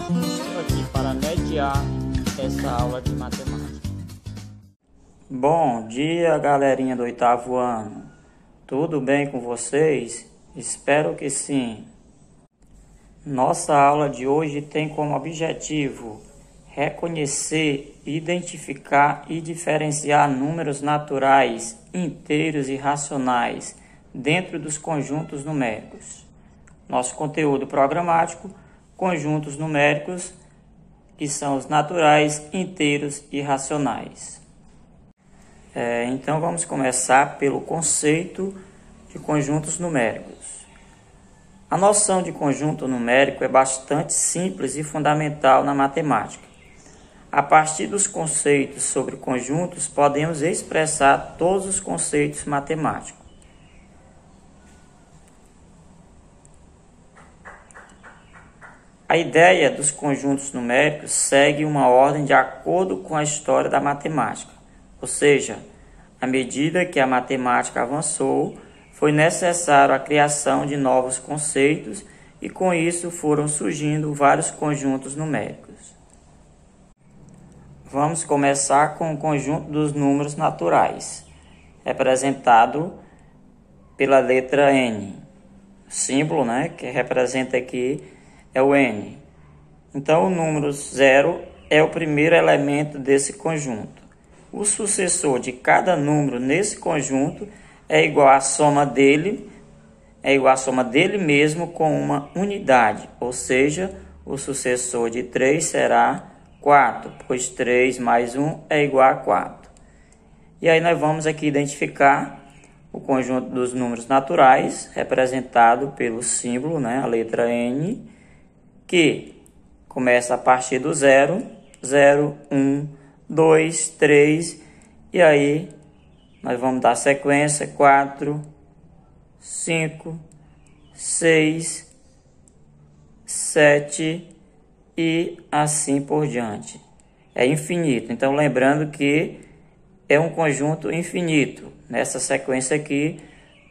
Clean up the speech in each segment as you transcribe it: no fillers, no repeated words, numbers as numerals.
Estou aqui para mediar essa aula de matemática. Bom dia, galerinha do 8º ano. Tudo bem com vocês? Espero que sim. Nossa aula de hoje tem como objetivo reconhecer, identificar e diferenciar números naturais, inteiros e racionais dentro dos conjuntos numéricos. Nosso conteúdo programático, conjuntos numéricos, que são os naturais, inteiros e racionais. Então vamos começar pelo conceito de conjuntos numéricos. A noção de conjunto numérico é bastante simples e fundamental na matemática. A partir dos conceitos sobre conjuntos, podemos expressar todos os conceitos matemáticos. A ideia dos conjuntos numéricos segue uma ordem de acordo com a história da matemática, ou seja, à medida que a matemática avançou, foi necessário a criação de novos conceitos e com isso foram surgindo vários conjuntos numéricos. Vamos começar com o conjunto dos números naturais, representado pela letra N. O símbolo, que representa aqui é o N. Então, o número 0 é o primeiro elemento desse conjunto. O sucessor de cada número nesse conjunto é igual à soma dele, mesmo com uma unidade, ou seja, o sucessor de 3 será 4, pois 3 mais 1 é igual a 4. E aí nós vamos aqui identificar o conjunto dos números naturais, representado pelo símbolo, a letra N, que começa a partir do 0, 0, 1, 2, 3, e aí nós vamos dar sequência 4, 5, 6, 7 e assim por diante. É infinito, então lembrando que é um conjunto infinito. Nessa sequência aqui,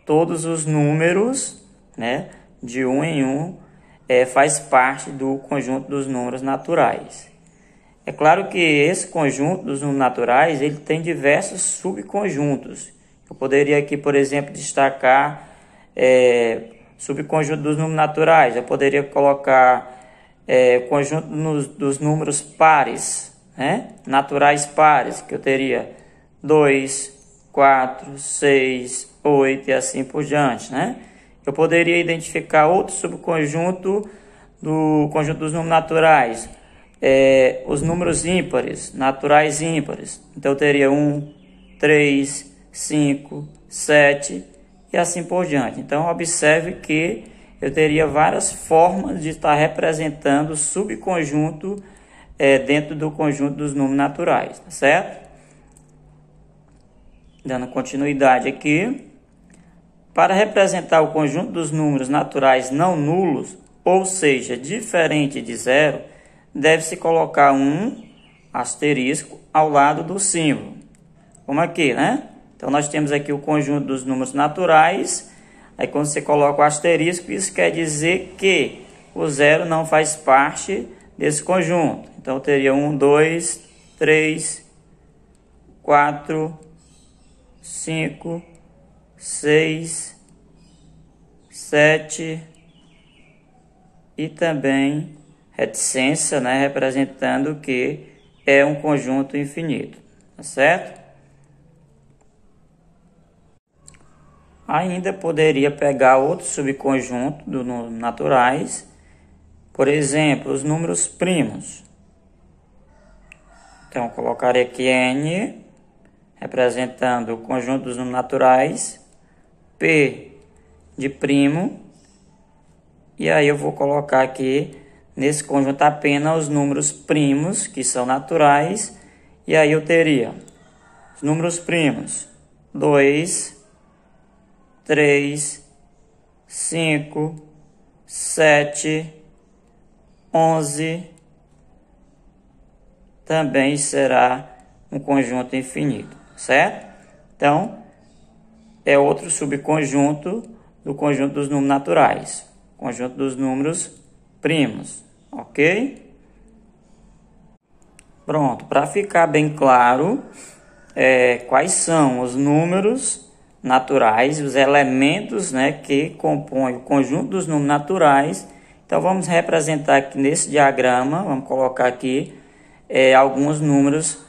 todos os números, de 1 em 1, faz parte do conjunto dos números naturais. É claro que esse conjunto dos números naturais ele tem diversos subconjuntos. Eu poderia aqui, por exemplo, destacar subconjunto dos números naturais. Eu poderia colocar conjunto dos números pares, naturais pares, que eu teria 2, 4, 6, 8 e assim por diante, Eu poderia identificar outro subconjunto do conjunto dos números naturais, os números ímpares, naturais ímpares. Então, eu teria 1, 3, 5, 7 e assim por diante. Então, observe que eu teria várias formas de estar representando o subconjunto dentro do conjunto dos números naturais, tá certo? Dando continuidade aqui. Para representar o conjunto dos números naturais não nulos, ou seja, diferente de 0, deve-se colocar um asterisco ao lado do símbolo. Como aqui, Então, nós temos aqui o conjunto dos números naturais. Aí, quando você coloca o asterisco, isso quer dizer que o 0 não faz parte desse conjunto. Então, eu teria 1, 2, 3, 4, 5, 6, 7 e também reticência, representando que é um conjunto infinito, tá certo? Ainda poderia pegar outro subconjunto dos números naturais, por exemplo, os números primos. Então, eu colocaria aqui N, representando o conjunto dos números naturais, P de primo, e aí eu vou colocar aqui nesse conjunto apenas os números primos, que são naturais, e aí eu teria os números primos 2, 3, 5, 7, 11, também será um conjunto infinito, certo? Então, é outro subconjunto do conjunto dos números naturais, conjunto dos números primos, ok? Pronto, para ficar bem claro quais são os números naturais, os elementos, né, que compõem o conjunto dos números naturais. Então vamos representar aqui nesse diagrama, vamos colocar aqui alguns números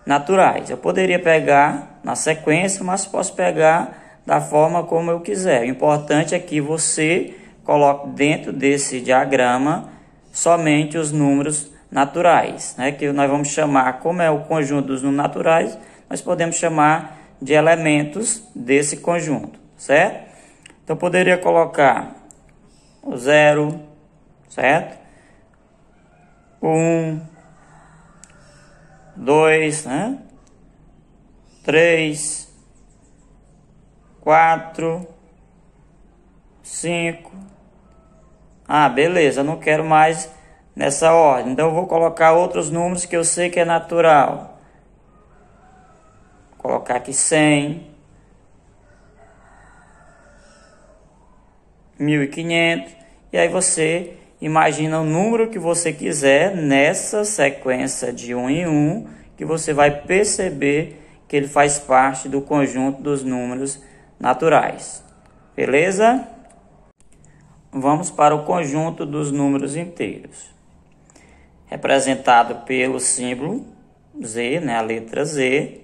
naturais. Eu poderia pegar na sequência, mas posso pegar da forma como eu quiser. O importante é que você coloque dentro desse diagrama somente os números naturais, né, que nós vamos chamar, como é o conjunto dos números naturais, nós podemos chamar de elementos desse conjunto, certo? Então, poderia colocar o 0, certo? O 1, 2, né? 3, 4, 5. Ah, beleza, não quero mais nessa ordem. Então, eu vou colocar outros números que eu sei que é natural. Vou colocar aqui 100, 1500. E aí você imagina o número que você quiser nessa sequência de 1 em 1, que você vai perceber que ele faz parte do conjunto dos números naturais. Beleza? Vamos para o conjunto dos números inteiros. Representado pelo símbolo Z, né, a letra Z.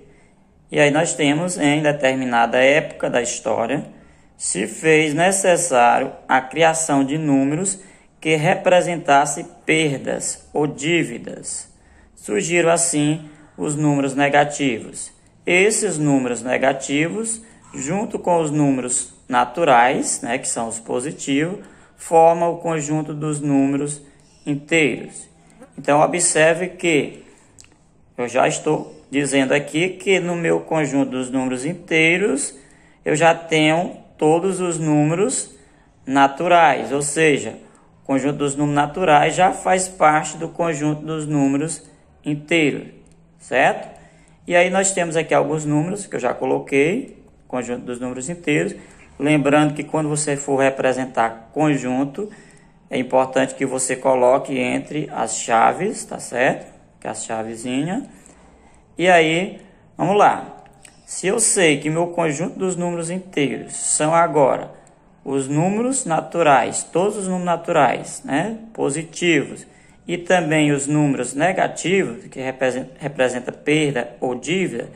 E aí nós temos, em determinada época da história, se fez necessário a criação de números que representassem perdas ou dívidas. Surgiram assim os números negativos. Esses números negativos, junto com os números naturais, né, que são os positivos, formam o conjunto dos números inteiros. Então, observe que eu já estou dizendo aqui que no meu conjunto dos números inteiros, eu já tenho todos os números naturais, ou seja, o conjunto dos números naturais já faz parte do conjunto dos números inteiros, certo? E aí nós temos aqui alguns números que eu já coloquei, conjunto dos números inteiros. Lembrando que quando você for representar conjunto, é importante que você coloque entre as chaves, tá certo? Que é as chavezinhas. E aí, vamos lá. Se eu sei que meu conjunto dos números inteiros são agora os números naturais, todos os números naturais, né, positivos, e também os números negativos, que representa perda ou dívida.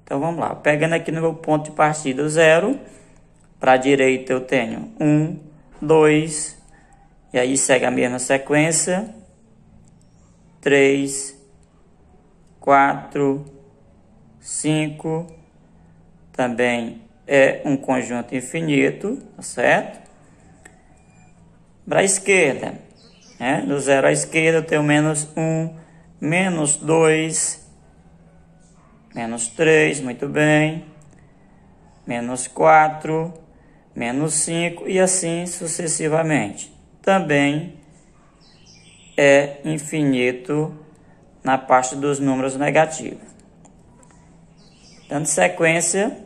Então, vamos lá. Pegando aqui no meu ponto de partida, o 0, para a direita eu tenho 1, 2, e aí segue a mesma sequência, 3, 4, 5, também é um conjunto infinito, tá certo? Para a esquerda, né? Do 0 à esquerda eu tenho menos 1, menos 2, menos 3, muito bem, menos 4, menos 5 e assim sucessivamente. Também é infinito na parte dos números negativos. Dando sequência,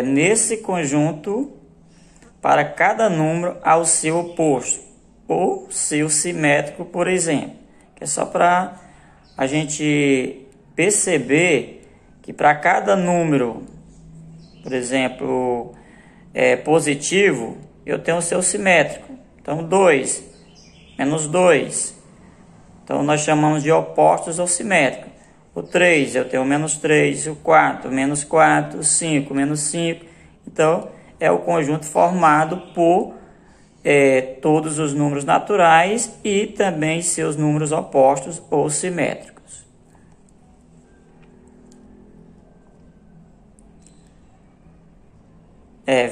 nesse conjunto, para cada número ao seu oposto, ou seu simétrico, por exemplo. Que é só para a gente perceber que para cada número, por exemplo, positivo, eu tenho o seu simétrico. Então, 2, menos 2. Então, nós chamamos de opostos ou simétricos. O 3, eu tenho menos 3. O 4, menos 4. O 5, menos 5. Então, é o conjunto formado por todos os números naturais e também seus números opostos ou simétricos.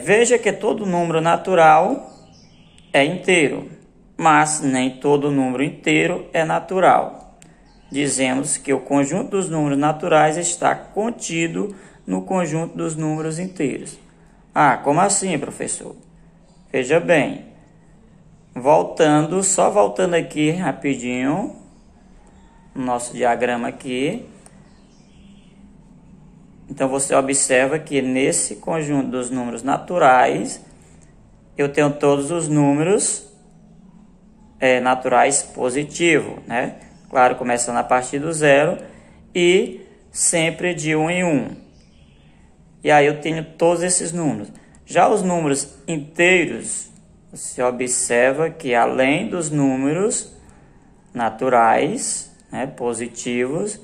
Veja que todo número natural é inteiro, mas nem todo número inteiro é natural. Dizemos que o conjunto dos números naturais está contido no conjunto dos números inteiros. Ah, como assim, professor? Veja bem, só voltando aqui rapidinho, no nosso diagrama aqui. Então, você observa que nesse conjunto dos números naturais, eu tenho todos os números naturais positivos, né? claro, começando a partir do 0 e sempre de 1 em 1. E aí eu tenho todos esses números. Já os números inteiros, você observa que além dos números naturais, né, positivos,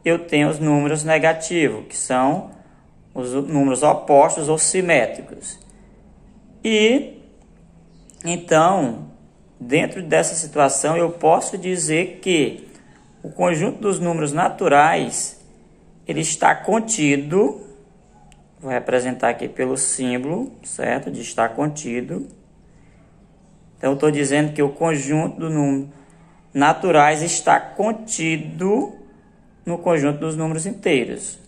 eu tenho os números negativos, que são os números opostos ou simétricos. E então, dentro dessa situação, eu posso dizer que o conjunto dos números naturais, ele está contido, vou representar aqui pelo símbolo, certo? De estar contido. Então, eu estou dizendo que o conjunto dos números naturais está contido no conjunto dos números inteiros.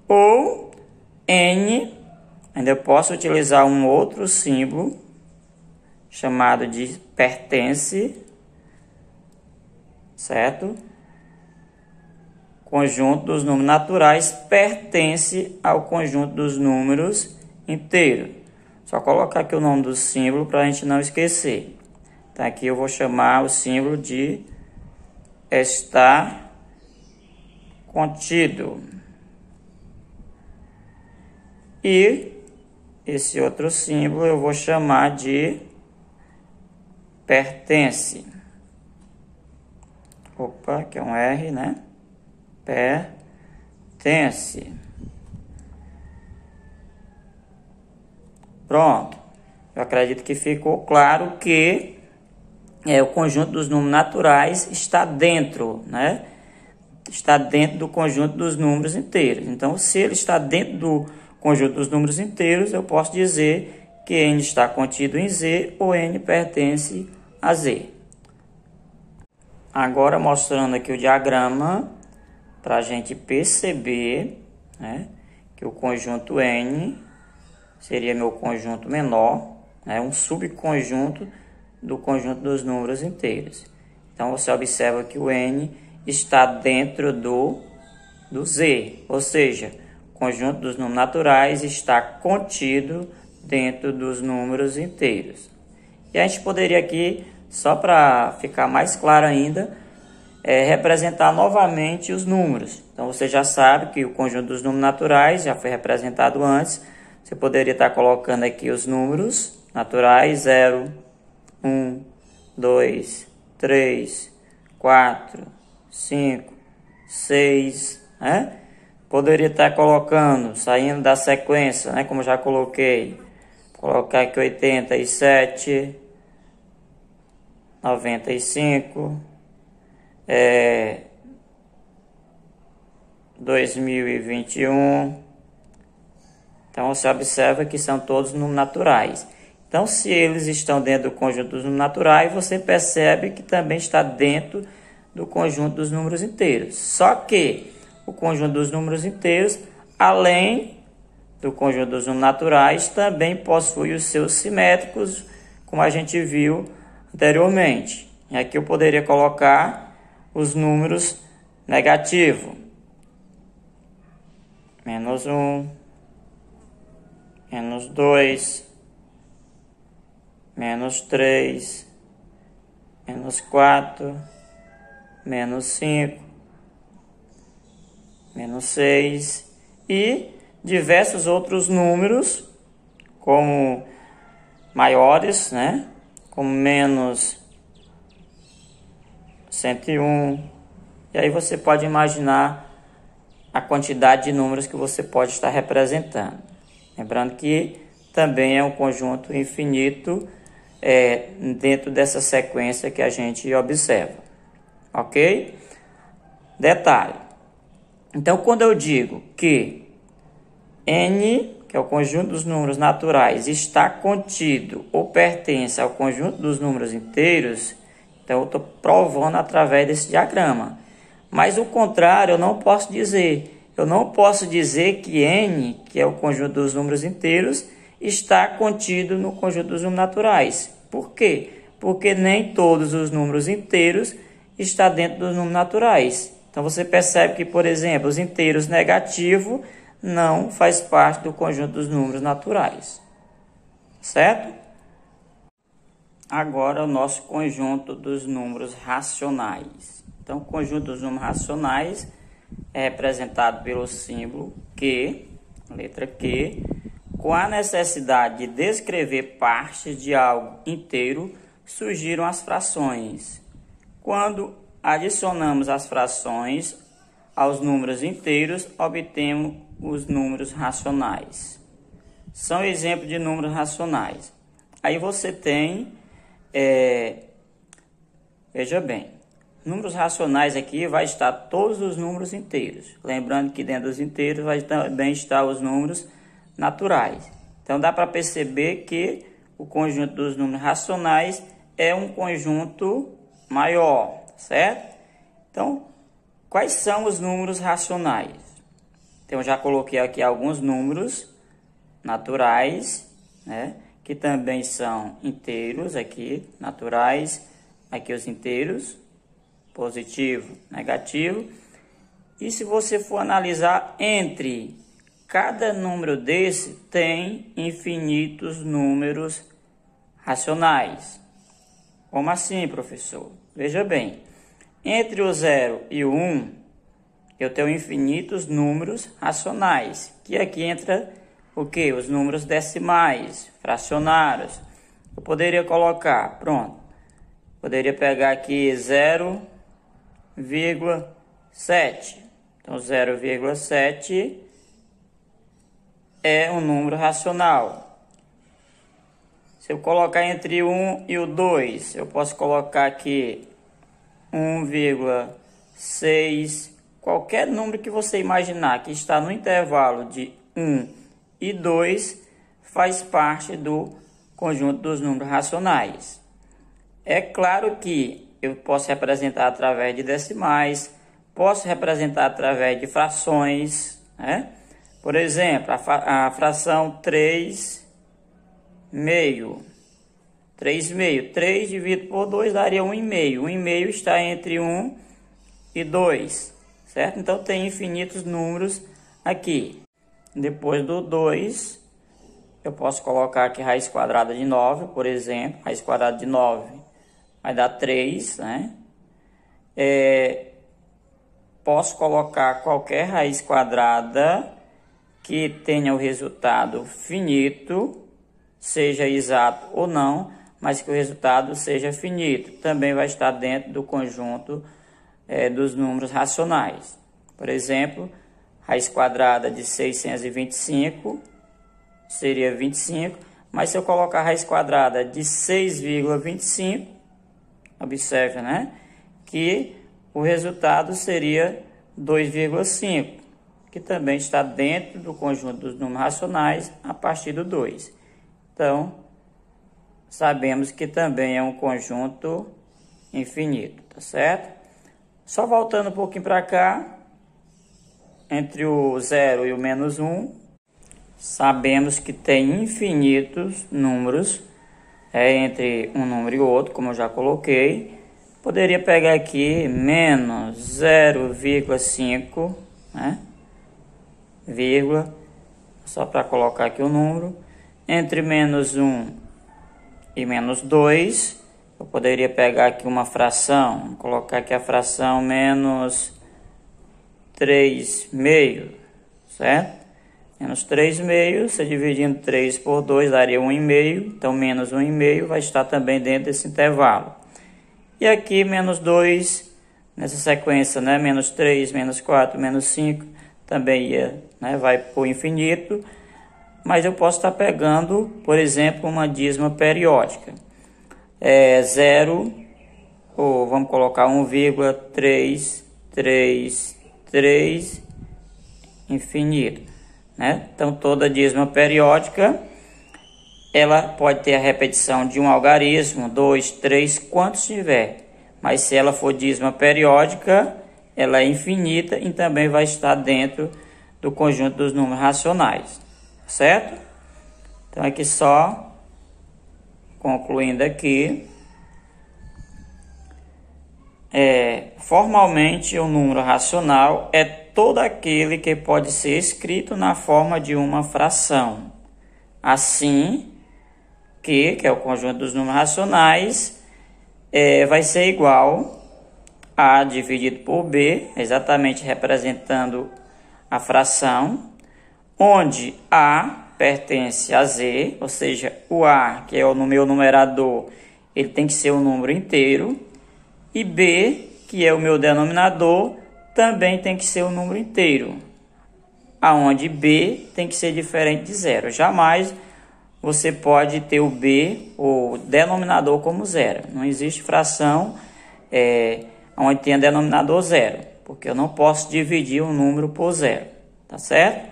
Ou N, ainda posso utilizar um outro símbolo, chamado de pertence, certo? Conjunto dos números naturais pertence ao conjunto dos números inteiros. Só colocar aqui o nome do símbolo para a gente não esquecer. Então, aqui eu vou chamar o símbolo de estar contido. E esse outro símbolo eu vou chamar de pertence. Opa, que é um R, né? Pertence. Pronto. Eu acredito que ficou claro que o conjunto dos números naturais está dentro, né? Está dentro do conjunto dos números inteiros. Então, se ele está dentro do conjunto dos números inteiros, eu posso dizer que N está contido em Z ou N pertence a Z. Agora, mostrando aqui o diagrama, para a gente perceber, né, que o conjunto N seria meu conjunto menor, né, um subconjunto do conjunto dos números inteiros. Então, você observa que o N está dentro do Z, ou seja, o conjunto dos números naturais está contido dentro dos números inteiros. E a gente poderia aqui, só para ficar mais claro ainda, representar novamente os números. Então, você já sabe que o conjunto dos números naturais já foi representado antes. Você poderia estar colocando aqui os números naturais: 0, 1, 2, 3, 4, 5, 6, né? Poderia estar colocando, saindo da sequência, né? Como já coloquei, colocar aqui 87, 95, 2021. Então, você observa que são todos números naturais. Então, se eles estão dentro do conjunto dos números naturais, você percebe que também está dentro do conjunto dos números inteiros. Só que o conjunto dos números inteiros, além do conjunto dos números naturais, também possui os seus simétricos, como a gente viu anteriormente. E aqui eu poderia colocar os números negativos. -1, -2, -3, -4, -5, -6 e diversos outros números, como maiores, né? Como -101. E aí você pode imaginar a quantidade de números que você pode estar representando. Lembrando que também é um conjunto infinito dentro dessa sequência que a gente observa. Ok? Detalhe. Então, quando eu digo que N, que é o conjunto dos números naturais, está contido ou pertence ao conjunto dos números inteiros, então eu estou provando através desse diagrama. Mas o contrário eu não posso dizer. Eu não posso dizer que N, que é o conjunto dos números inteiros, está contido no conjunto dos números naturais. Por quê? Porque nem todos os números inteiros estão dentro dos números naturais. Então, você percebe que, por exemplo, os inteiros negativos não faz parte do conjunto dos números naturais. Certo? Agora, o nosso conjunto dos números racionais. Então, o conjunto dos números racionais é representado pelo símbolo Q, letra Q, com a necessidade de descrever partes de algo inteiro, surgiram as frações. Quando adicionamos as frações aos números inteiros, obtemos os números racionais. São exemplos de números racionais. Aí você tem, veja bem, números racionais aqui vai estar todos os números inteiros. Lembrando que dentro dos inteiros vai também estar os números naturais. Então dá para perceber que o conjunto dos números racionais é um conjunto maior, certo? Então, quais são os números racionais? Então, eu já coloquei aqui alguns números naturais, né? Que também são inteiros aqui, naturais. Aqui os inteiros, positivo, negativo. E se você for analisar, entre cada número desse tem infinitos números racionais. Como assim, professor? Veja bem, entre o 0 e o 1, eu tenho infinitos números racionais, que aqui entra o quê? Os números decimais, fracionários. Eu poderia colocar, pronto, poderia pegar aqui 0,7. Então, 0,7 é um número racional. Se eu colocar entre o 1 e o 2, eu posso colocar aqui 1,6, qualquer número que você imaginar que está no intervalo de 1 e 2 faz parte do conjunto dos números racionais. É claro que eu posso representar através de decimais, posso representar através de frações, né? Por exemplo, a fração 3 meio. 3 meio. 3 dividido por 2 daria 1,5. 1,5 está entre 1 e 2, certo? Então, tem infinitos números aqui. Depois do 2, eu posso colocar aqui raiz quadrada de 9, por exemplo. Raiz quadrada de 9 vai dar 3, né? Posso colocar qualquer raiz quadrada que tenha o resultado finito, seja exato ou não, mas que o resultado seja finito. Também vai estar dentro do conjunto dos números racionais. Por exemplo, raiz quadrada de 625 seria 25, mas se eu colocar a raiz quadrada de 6,25, observe, né, que o resultado seria 2,5, que também está dentro do conjunto dos números racionais a partir do 2. Então, sabemos que também é um conjunto infinito, tá certo? Só voltando um pouquinho para cá, entre o 0 e o menos 1, sabemos que tem infinitos números entre um número e outro, como eu já coloquei. Poderia pegar aqui menos 0,5, né? Vírgula, só para colocar aqui o número. Entre menos 1 e menos 2, eu poderia pegar aqui uma fração, colocar aqui a fração menos 3 meio, certo? Menos 3 meio, se dividindo 3 por 2 daria 1,5, então menos 1,5 vai estar também dentro desse intervalo. E aqui menos 2, nessa sequência, né? Menos 3, menos 4, menos 5, também ia, né? Vai para o infinito. Mas eu posso estar pegando, por exemplo, uma dízima periódica. 0, ou vamos colocar 1,333 infinito, né? Então, toda dízima periódica, ela pode ter a repetição de um algarismo, 2, 3, quantos tiver. Mas se ela for dízima periódica, ela é infinita e também vai estar dentro do conjunto dos números racionais. Certo? Então, aqui só, concluindo aqui, formalmente o número racional é todo aquele que pode ser escrito na forma de uma fração. Assim, que é o conjunto dos números racionais, vai ser igual A dividido por B, exatamente representando a fração, onde A pertence a Z, ou seja, o A, que é o meu numerador, ele tem que ser um número inteiro, e B, que é o meu denominador, também tem que ser um número inteiro, aonde B tem que ser diferente de zero. Jamais você pode ter o B, o denominador, como zero. Não existe fração onde tenha denominador zero, porque eu não posso dividir um número por zero, tá certo?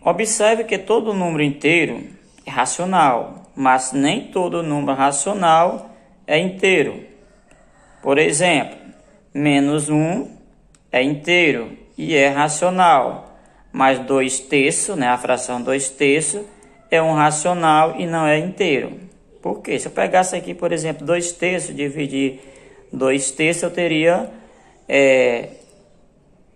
Observe que todo número inteiro é racional, mas nem todo número racional é inteiro. Por exemplo, menos 1 é inteiro e é racional, mas 2/3, né, a fração 2/3 é um racional e não é inteiro. Por quê? Se eu pegasse aqui, por exemplo, 2/3, dividir 2/3, eu teria,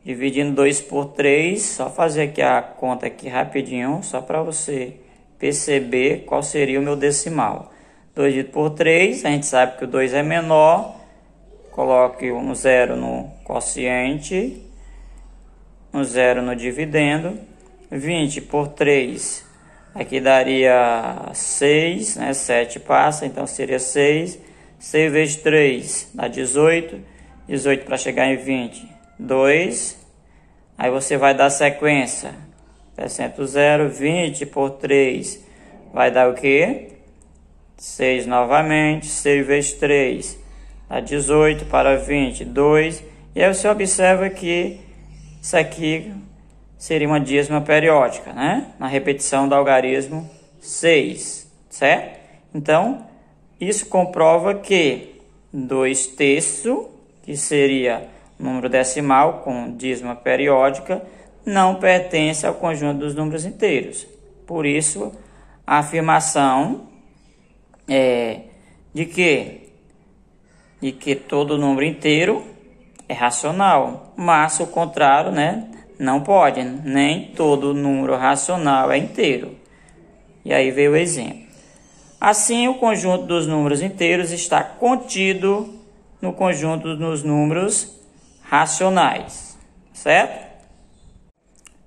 dividindo 2 por 3, só fazer aqui a conta aqui rapidinho, só para você perceber qual seria o meu decimal. 2 dividido por 3, a gente sabe que o 2 é menor, coloque um 0 no quociente, um 0 no dividendo, 20 por 3, aqui daria 6, né? 7 passa, então seria 6, 6 vezes 3 dá 18, 18 para chegar em 20, 2, aí você vai dar sequência, acrescenta o 0, 20 por 3, vai dar o quê? 6 novamente, 6 vezes 3, dá 18 para 20, 2, e aí você observa que isso aqui seria uma dízima periódica, né? Na repetição do algarismo 6, certo? Então, isso comprova que 2/3, que seria número decimal com dízima periódica, não pertence ao conjunto dos números inteiros. Por isso, a afirmação de que todo número inteiro é racional, mas o contrário, né, não pode, nem todo número racional é inteiro. E aí veio o exemplo. Assim, o conjunto dos números inteiros está contido no conjunto dos números racionais, certo?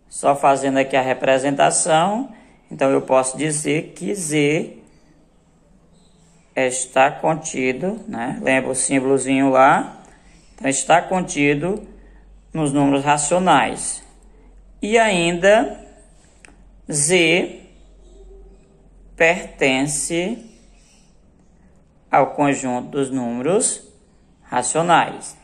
Só fazendo aqui a representação, então eu posso dizer que Z está contido, né? Lembra o símbolozinho lá? Então, está contido nos números racionais. E ainda, Z pertence ao conjunto dos números racionais.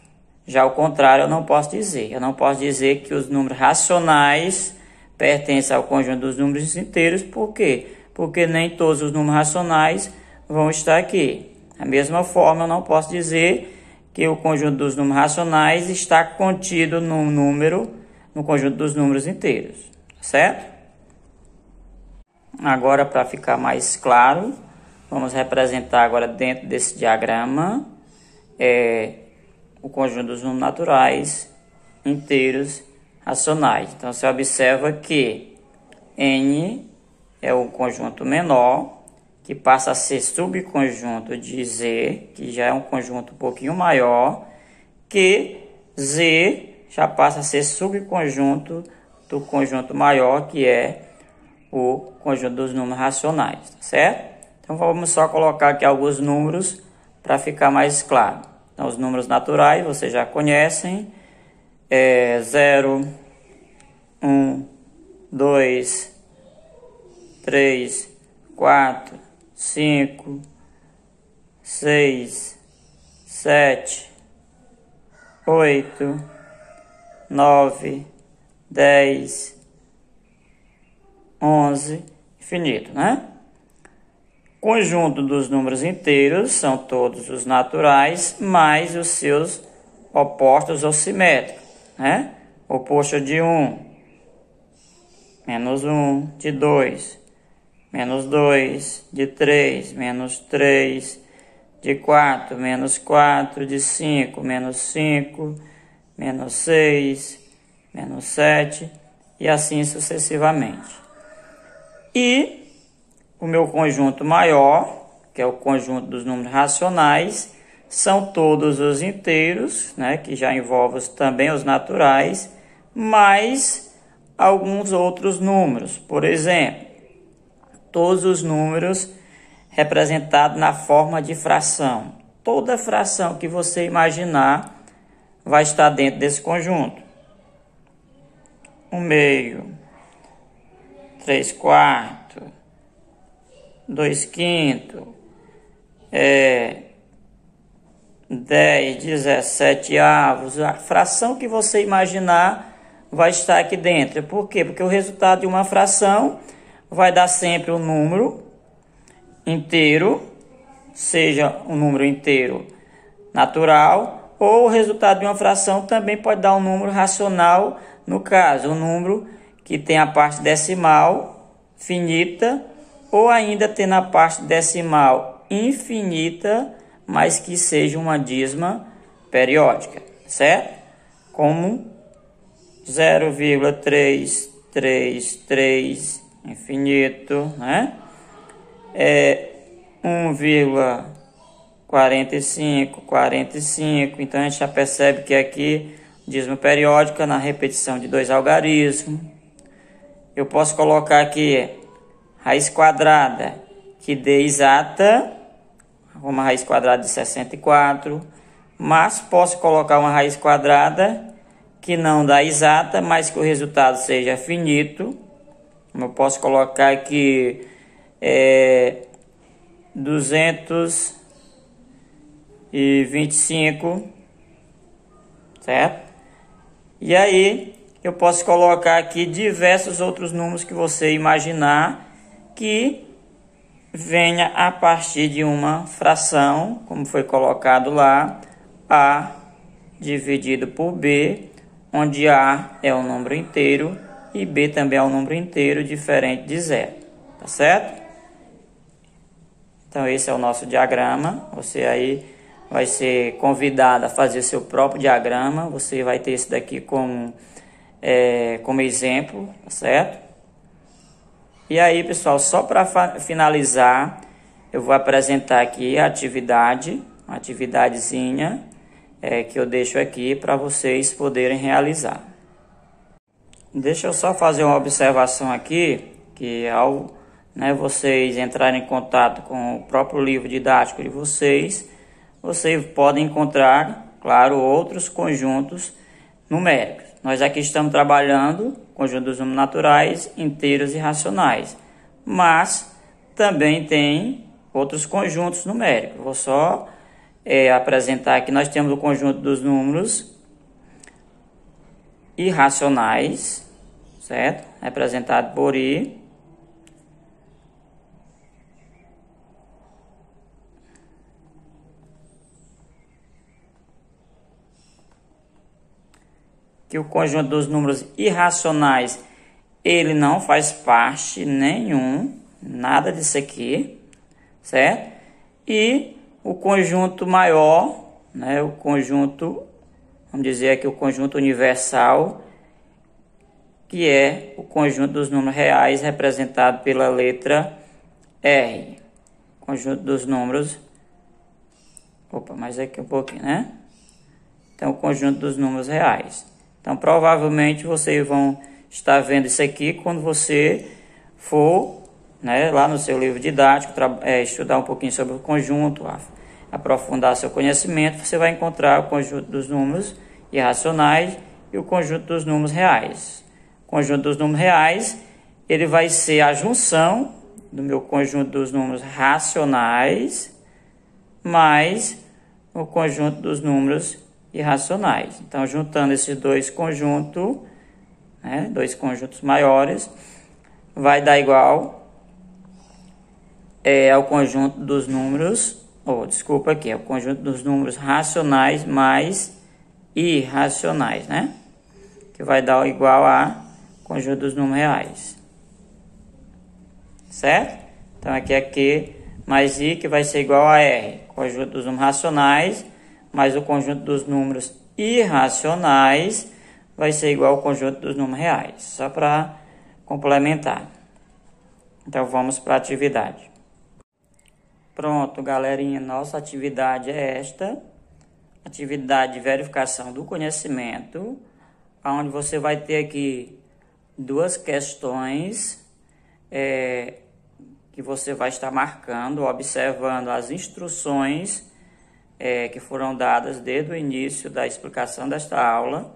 Já ao contrário, eu não posso dizer. Eu não posso dizer que os números racionais pertencem ao conjunto dos números inteiros. Por quê? Porque nem todos os números racionais vão estar aqui. Da mesma forma, eu não posso dizer que o conjunto dos números racionais está contido no conjunto dos números inteiros, certo? Agora, para ficar mais claro, vamos representar agora dentro desse diagrama o conjunto dos números naturais inteiros racionais. Então, você observa que N é o conjunto menor, que passa a ser subconjunto de Z, que já é um conjunto um pouquinho maior, que Z já passa a ser subconjunto do conjunto maior, que é o conjunto dos números racionais, tá certo? Então, vamos só colocar aqui alguns números para ficar mais claro. Então, os números naturais, vocês já conhecem, 0, 1, 2, 3, 4, 5, 6, 7, 8, 9, 10, 11, infinito, né? Conjunto dos números inteiros são todos os naturais, mais os seus opostos ou simétricos, né? Oposto de 1, menos 1, de 2, menos 2, de 3, menos 3, de 4, menos 4, de 5, menos 5, menos 6, menos 7, e assim sucessivamente. E o meu conjunto maior, que é o conjunto dos números racionais, são todos os inteiros, né, que já envolve também os naturais, mais alguns outros números. Por exemplo, todos os números representados na forma de fração. Toda fração que você imaginar vai estar dentro desse conjunto. 1/2, 3/4, 2/5, 10, 17 avos. A fração que você imaginar vai estar aqui dentro. Por quê? Porque o resultado de uma fração vai dar sempre um número inteiro, seja um número inteiro natural, ou o resultado de uma fração também pode dar um número racional, no caso, um número que tem a parte decimal finita, ou ainda tem na parte decimal infinita, mas que seja uma dízima periódica, certo? Como 0,333 infinito, né? 1,4545. Então a gente já percebe que aqui dízima periódica na repetição de 2 algarismos. Eu posso colocar aqui raiz quadrada que dê exata, uma raiz quadrada de 64, mas posso colocar uma raiz quadrada que não dá exata, mas que o resultado seja finito. Eu posso colocar aqui 225, certo? E aí eu posso colocar aqui diversos outros números que você imaginar que venha a partir de uma fração, como foi colocado lá, A dividido por B, onde A é um número inteiro e B também é um número inteiro diferente de zero, tá certo? Então esse é o nosso diagrama. Você aí vai ser convidado a fazer seu próprio diagrama. Você vai ter esse daqui como exemplo, tá certo? E aí, pessoal, só para finalizar, eu vou apresentar aqui a atividade, uma atividadezinha que eu deixo aqui para vocês poderem realizar. Deixa eu só fazer uma observação aqui, que ao vocês entrarem em contato com o próprio livro didático de vocês podem encontrar, claro, outros conjuntos numéricos. Nós aqui estamos trabalhando conjunto dos números naturais, inteiros e racionais, mas também tem outros conjuntos numéricos. Vou só apresentar aqui. Nós temos o conjunto dos números irracionais, certo? Representado por I. Que o conjunto dos números irracionais, ele não faz parte nada disso aqui, certo? E o conjunto maior, o conjunto, vamos dizer aqui o conjunto universal, que é o conjunto dos números reais representado pela letra R. Conjunto dos números, mais aqui um pouquinho, né? Então, o conjunto dos números reais. Então, provavelmente, vocês vão estar vendo isso aqui quando você for lá no seu livro didático, estudar um pouquinho sobre o conjunto, aprofundar seu conhecimento. Você vai encontrar o conjunto dos números irracionais e o conjunto dos números reais. O conjunto dos números reais, ele vai ser a junção do meu conjunto dos números racionais mais o conjunto dos números irracionais. Então, juntando esses dois conjuntos, dois conjuntos maiores, vai dar igual ao conjunto dos números, é o conjunto dos números racionais mais irracionais, que vai dar igual a conjunto dos números reais, certo? Então, aqui é Q mais I, que vai ser igual a R, conjunto dos números racionais mais o conjunto dos números irracionais vai ser igual ao conjunto dos números reais, só para complementar. Então, vamos para a atividade. Pronto, galerinha, nossa atividade é esta. Atividade de verificação do conhecimento, onde você vai ter aqui duas questões que você vai estar marcando, observando as instruções que foram dadas desde o início da explicação desta aula.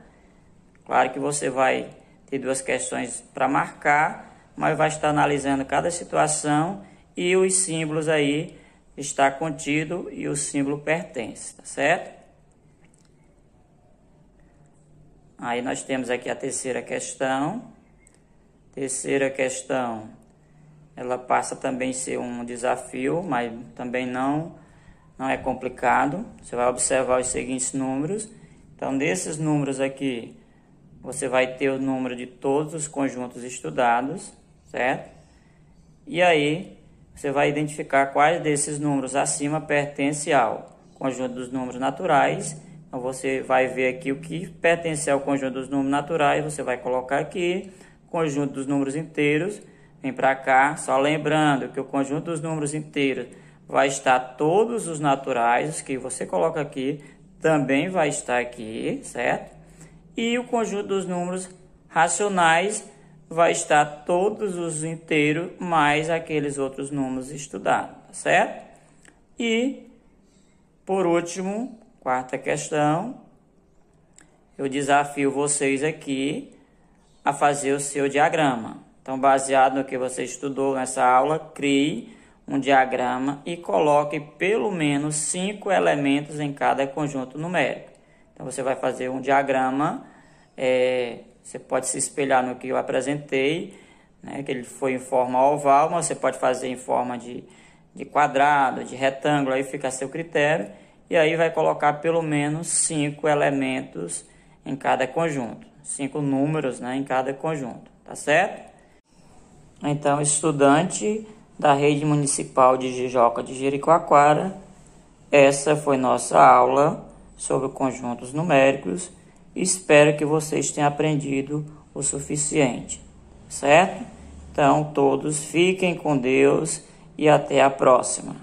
Claro que você vai ter duas questões para marcar, mas vai estar analisando cada situação e os símbolos aí está contido e o símbolo pertence, tá certo? Aí nós temos aqui a terceira questão. Terceira questão, ela passa também a ser um desafio, mas também não é complicado. Você vai observar os seguintes números. Então, desses números aqui, você vai ter o número de todos os conjuntos estudados, certo? E aí, você vai identificar quais desses números acima pertence ao conjunto dos números naturais. Então, você vai ver aqui o que pertence ao conjunto dos números naturais, você vai colocar aqui. Conjunto dos números inteiros, vem para cá, só lembrando que o conjunto dos números inteiros vai estar todos os naturais, que você coloca aqui, também vai estar aqui, certo? E o conjunto dos números racionais vai estar todos os inteiros, mais aqueles outros números estudados, certo? E, por último, quarta questão, eu desafio vocês aqui a fazer o seu diagrama. Então, baseado no que você estudou nessa aula, crie um diagrama e coloque pelo menos 5 elementos em cada conjunto numérico. Então, você vai fazer um diagrama, você pode se espelhar no que eu apresentei, né, que ele foi em forma oval, mas você pode fazer em forma de quadrado, de retângulo, aí fica a seu critério, e aí vai colocar pelo menos 5 elementos em cada conjunto. 5 números, né, em cada conjunto, tá certo? Então, estudante da Rede Municipal de Jijoca de Jericoacoara, essa foi nossa aula sobre conjuntos numéricos. Espero que vocês tenham aprendido o suficiente, certo? Então, todos fiquem com Deus e até a próxima.